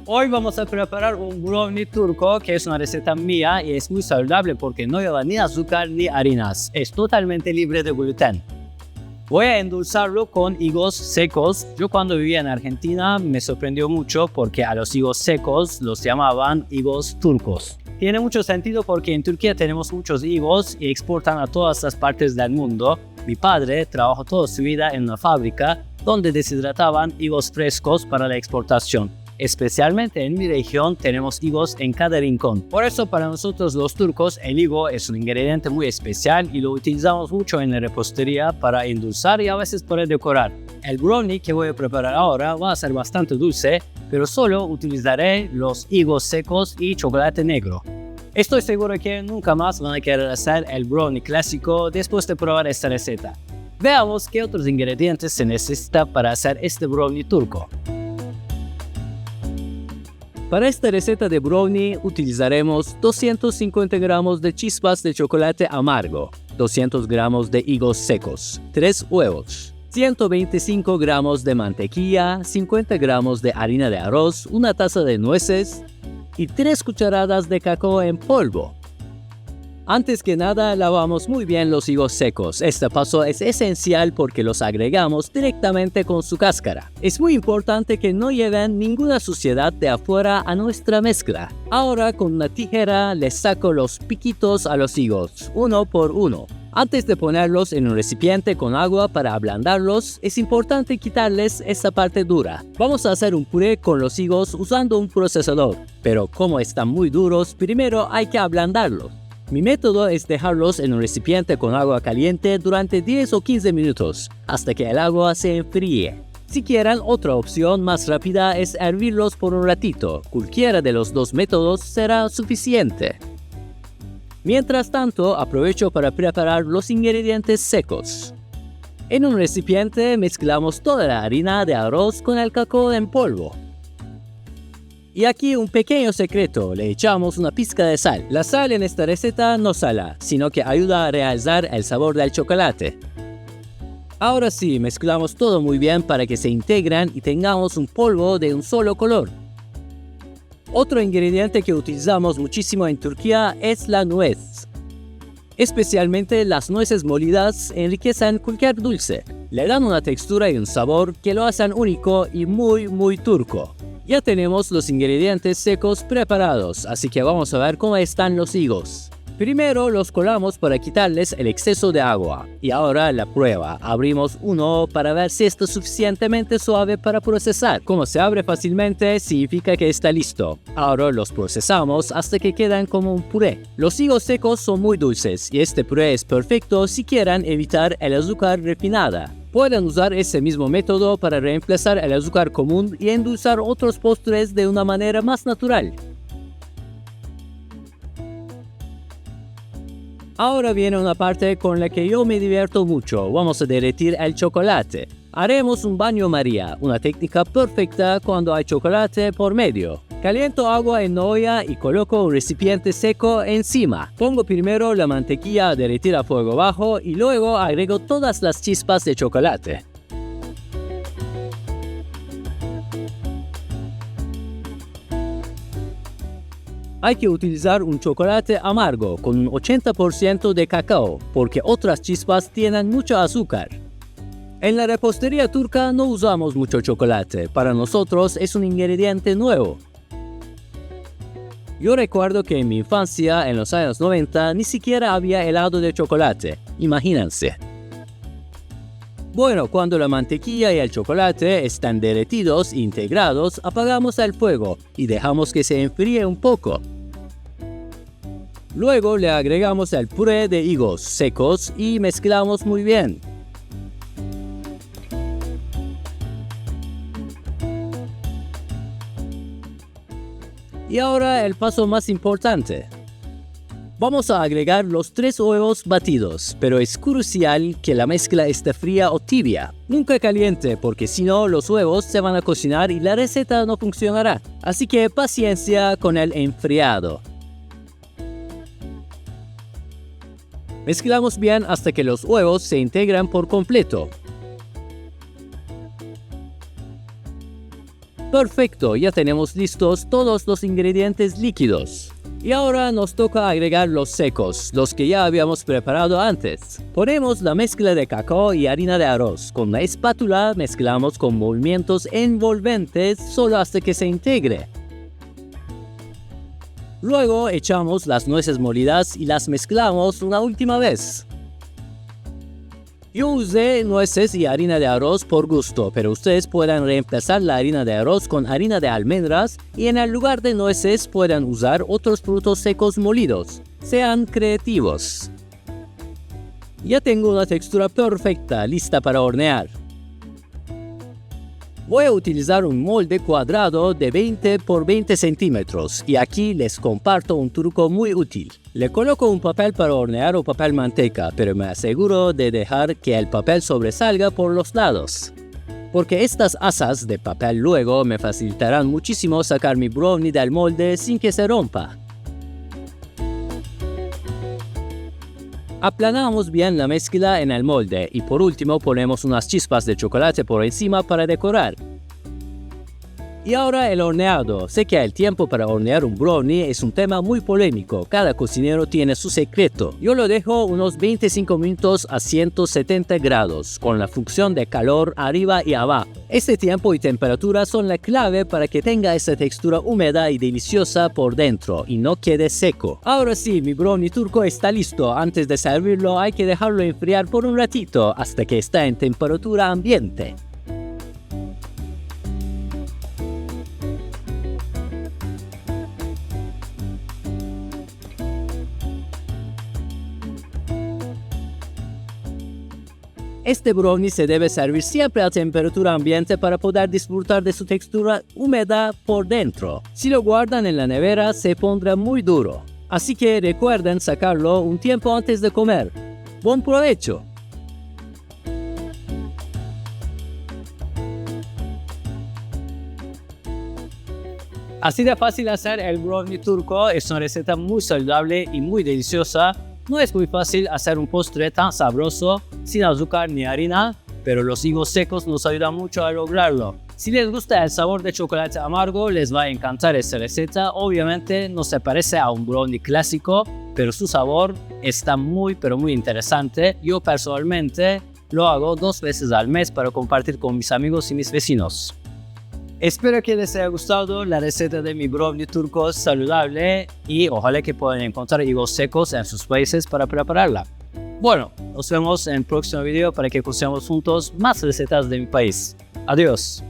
Hoy vamos a preparar un brownie turco que es una receta mía y es muy saludable porque no lleva ni azúcar ni harinas. Es totalmente libre de gluten. Voy a endulzarlo con higos secos. Yo cuando vivía en Argentina me sorprendió mucho porque a los higos secos los llamaban higos turcos. Tiene mucho sentido porque en Turquía tenemos muchos higos y exportan a todas las partes del mundo. Mi padre trabajó toda su vida en una fábrica donde deshidrataban higos frescos para la exportación. Especialmente en mi región tenemos higos en cada rincón. Por eso para nosotros los turcos el higo es un ingrediente muy especial y lo utilizamos mucho en la repostería para endulzar y a veces para decorar. El brownie que voy a preparar ahora va a ser bastante dulce, pero solo utilizaré los higos secos y chocolate negro. Estoy seguro que nunca más van a querer hacer el brownie clásico después de probar esta receta. Veamos qué otros ingredientes se necesitan para hacer este brownie turco. Para esta receta de brownie utilizaremos 250 gramos de chispas de chocolate amargo, 200 gramos de higos secos, 3 huevos, 125 gramos de mantequilla, 50 gramos de harina de arroz, una taza de nueces y 3 cucharadas de cacao en polvo. Antes que nada, lavamos muy bien los higos secos. Este paso es esencial porque los agregamos directamente con su cáscara. Es muy importante que no lleven ninguna suciedad de afuera a nuestra mezcla. Ahora con una tijera les saco los piquitos a los higos, uno por uno. Antes de ponerlos en un recipiente con agua para ablandarlos, es importante quitarles esta parte dura. Vamos a hacer un puré con los higos usando un procesador, pero como están muy duros, primero hay que ablandarlos. Mi método es dejarlos en un recipiente con agua caliente durante 10 o 15 minutos, hasta que el agua se enfríe. Si quieren, otra opción más rápida es hervirlos por un ratito. Cualquiera de los dos métodos será suficiente. Mientras tanto, aprovecho para preparar los ingredientes secos. En un recipiente mezclamos toda la harina de arroz con el cacao en polvo. Y aquí un pequeño secreto, le echamos una pizca de sal. La sal en esta receta no sala, sino que ayuda a realzar el sabor del chocolate. Ahora sí, mezclamos todo muy bien para que se integren y tengamos un polvo de un solo color. Otro ingrediente que utilizamos muchísimo en Turquía es la nuez. Especialmente las nueces molidas enriquecen cualquier dulce. Le dan una textura y un sabor que lo hacen único y muy turco. Ya tenemos los ingredientes secos preparados, así que vamos a ver cómo están los higos. Primero los colamos para quitarles el exceso de agua. Y ahora la prueba. Abrimos uno para ver si está suficientemente suave para procesar. Como se abre fácilmente, significa que está listo. Ahora los procesamos hasta que quedan como un puré. Los higos secos son muy dulces y este puré es perfecto si quieren evitar el azúcar refinada. Pueden usar ese mismo método para reemplazar el azúcar común y endulzar otros postres de una manera más natural. Ahora viene una parte con la que yo me divierto mucho. Vamos a derretir el chocolate. Haremos un baño María, una técnica perfecta cuando hay chocolate por medio. Caliento agua en una olla y coloco un recipiente seco encima. Pongo primero la mantequilla a derretir a fuego bajo y luego agrego todas las chispas de chocolate. Hay que utilizar un chocolate amargo con un 80% de cacao, porque otras chispas tienen mucho azúcar. En la repostería turca no usamos mucho chocolate, para nosotros es un ingrediente nuevo. Yo recuerdo que en mi infancia, en los años 90, ni siquiera había helado de chocolate, imagínense. Bueno, cuando la mantequilla y el chocolate están derretidos e integrados, apagamos el fuego y dejamos que se enfríe un poco. Luego le agregamos el puré de higos secos y mezclamos muy bien. Y ahora el paso más importante. Vamos a agregar los 3 huevos batidos, pero es crucial que la mezcla esté fría o tibia, nunca caliente, porque si no los huevos se van a cocinar y la receta no funcionará. Así que paciencia con el enfriado. Mezclamos bien hasta que los huevos se integran por completo. Perfecto, ya tenemos listos todos los ingredientes líquidos. Y ahora nos toca agregar los secos, los que ya habíamos preparado antes. Ponemos la mezcla de cacao y harina de arroz. Con la espátula mezclamos con movimientos envolventes solo hasta que se integre. Luego echamos las nueces molidas y las mezclamos una última vez. Yo usé nueces y harina de arroz por gusto, pero ustedes pueden reemplazar la harina de arroz con harina de almendras y en el lugar de nueces pueden usar otros frutos secos molidos. Sean creativos. Ya tengo una textura perfecta, lista para hornear. Voy a utilizar un molde cuadrado de 20 por 20 centímetros y aquí les comparto un truco muy útil. Le coloco un papel para hornear o papel manteca, pero me aseguro de dejar que el papel sobresalga por los lados. Porque estas asas de papel luego me facilitarán muchísimo sacar mi brownie del molde sin que se rompa. Aplanamos bien la mezcla en el molde y por último ponemos unas chispas de chocolate por encima para decorar. Y ahora el horneado. Sé que el tiempo para hornear un brownie es un tema muy polémico. Cada cocinero tiene su secreto. Yo lo dejo unos 25 minutos a 170 grados, con la función de calor arriba y abajo. Este tiempo y temperatura son la clave para que tenga esa textura húmeda y deliciosa por dentro y no quede seco. Ahora sí, mi brownie turco está listo. Antes de servirlo hay que dejarlo enfriar por un ratito hasta que está en temperatura ambiente. Este brownie se debe servir siempre a temperatura ambiente para poder disfrutar de su textura húmeda por dentro. Si lo guardan en la nevera se pondrá muy duro. Así que recuerden sacarlo un tiempo antes de comer. ¡Buen provecho! Así de fácil hacer el brownie turco, es una receta muy saludable y muy deliciosa. No es muy fácil hacer un postre tan sabroso sin azúcar ni harina, pero los higos secos nos ayudan mucho a lograrlo. Si les gusta el sabor de chocolate amargo, les va a encantar esta receta. Obviamente no se parece a un brownie clásico, pero su sabor está muy interesante. Yo personalmente lo hago 2 veces al mes para compartir con mis amigos y mis vecinos. Espero que les haya gustado la receta de mi brownie turco saludable y ojalá que puedan encontrar higos secos en sus países para prepararla. Bueno, nos vemos en el próximo video para que conozcamos juntos más recetas de mi país. Adiós.